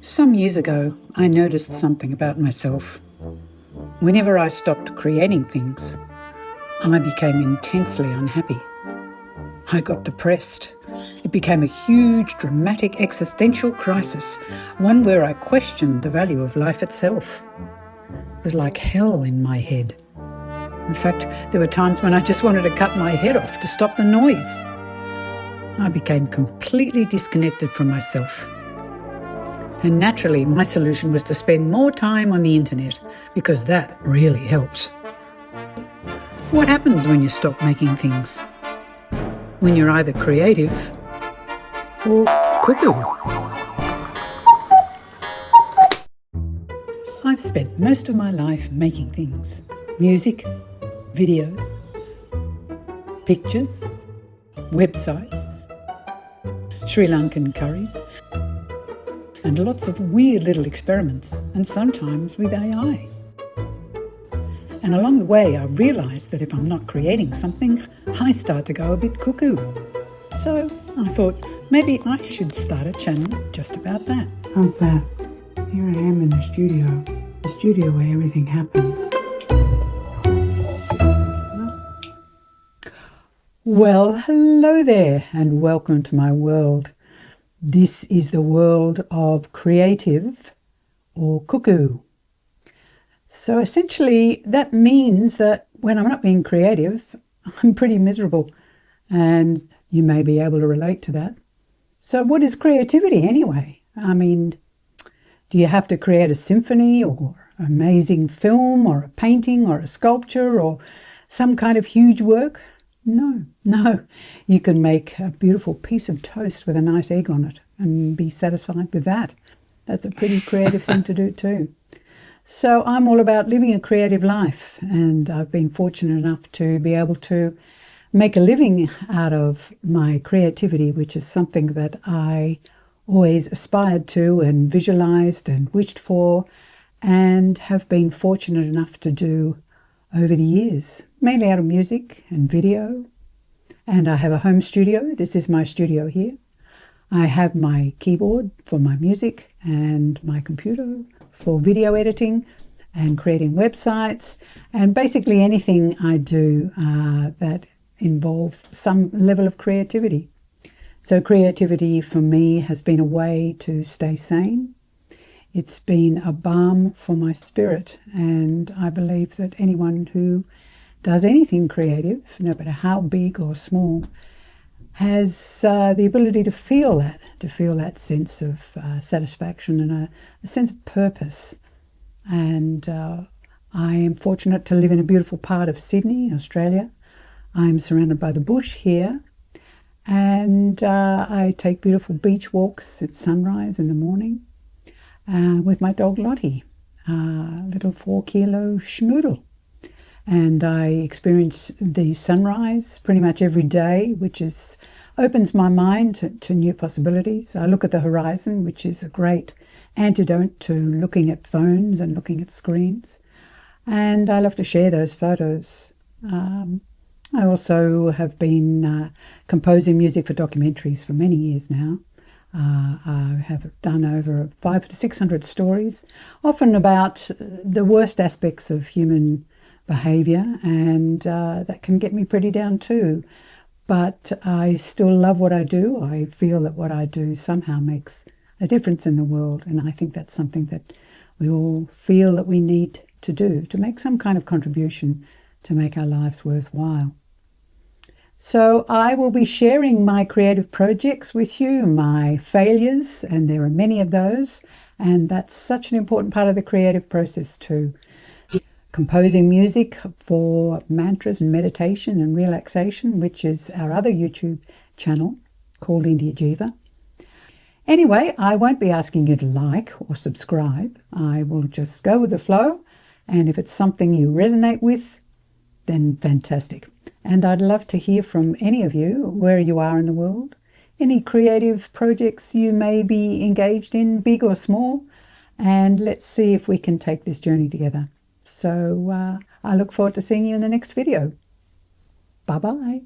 Some years ago, I noticed something about myself. Whenever I stopped creating things, I became intensely unhappy. I got depressed. It became a huge, dramatic, existential crisis, one where I questioned the value of life itself. It was like hell in my head. In fact, there were times when I just wanted to cut my head off to stop the noise. I became completely disconnected from myself. And naturally, my solution was to spend more time on the internet, because that really helps. What happens when you stop making things? When you're either creative or cuckoo. I've spent most of my life making things. Music, videos, pictures, websites, Sri Lankan curries, and lots of weird little experiments, and sometimes with AI. And along the way, I realised that if I'm not creating something, I start to go a bit cuckoo. So I thought maybe I should start a channel just about that. How's that? Here I am in the studio where everything happens. Well, hello there, and welcome to my world. This is the world of creative or cuckoo. So essentially that means that when I'm not being creative, I'm pretty miserable, and you may be able to relate to that. So what is creativity anyway? I mean, do you have to create a symphony or an amazing film or a painting or a sculpture or some kind of huge work? No. You can make a beautiful piece of toast with a nice egg on it and be satisfied with that. That's a pretty creative thing to do too. So I'm all about living a creative life, and I've been fortunate enough to be able to make a living out of my creativity, which is something that I always aspired to and visualized and wished for, and have been fortunate enough to do over the years, mainly out of music and video. And I have a home studio. This is my studio here. I have my keyboard for my music and my computer for video editing and creating websites, and basically anything I do that involves some level of creativity. So creativity for me has been a way to stay sane. It's been a balm for my spirit, and I believe that anyone who does anything creative, no matter how big or small, has the ability to feel that sense of satisfaction and a sense of purpose. And I am fortunate to live in a beautiful part of Sydney, Australia. I'm surrounded by the bush here, and I take beautiful beach walks at sunrise in the morning with my dog Lottie, a little 4-kilo schnoodle. And I experience the sunrise pretty much every day, which opens my mind to new possibilities. I look at the horizon, which is a great antidote to looking at phones and looking at screens. And I love to share those photos. I also have been composing music for documentaries for many years now. I have done over 500 to 600 stories, often about the worst aspects of human behaviour, and that can get me pretty down too. But I still love what I do. I feel that what I do somehow makes a difference in the world, and I think that's something that we all feel that we need to do, to make some kind of contribution to make our lives worthwhile. So I will be sharing my creative projects with you, my failures, and there are many of those, and that's such an important part of the creative process too. Composing music for mantras and meditation and relaxation, which is our other YouTube channel called India Jiva. Anyway, I won't be asking you to like or subscribe. I will just go with the flow, and if it's something you resonate with, then fantastic. And I'd love to hear from any of you, where you are in the world, any creative projects you may be engaged in, big or small, and let's see if we can take this journey together. So I look forward to seeing you in the next video. Bye-bye.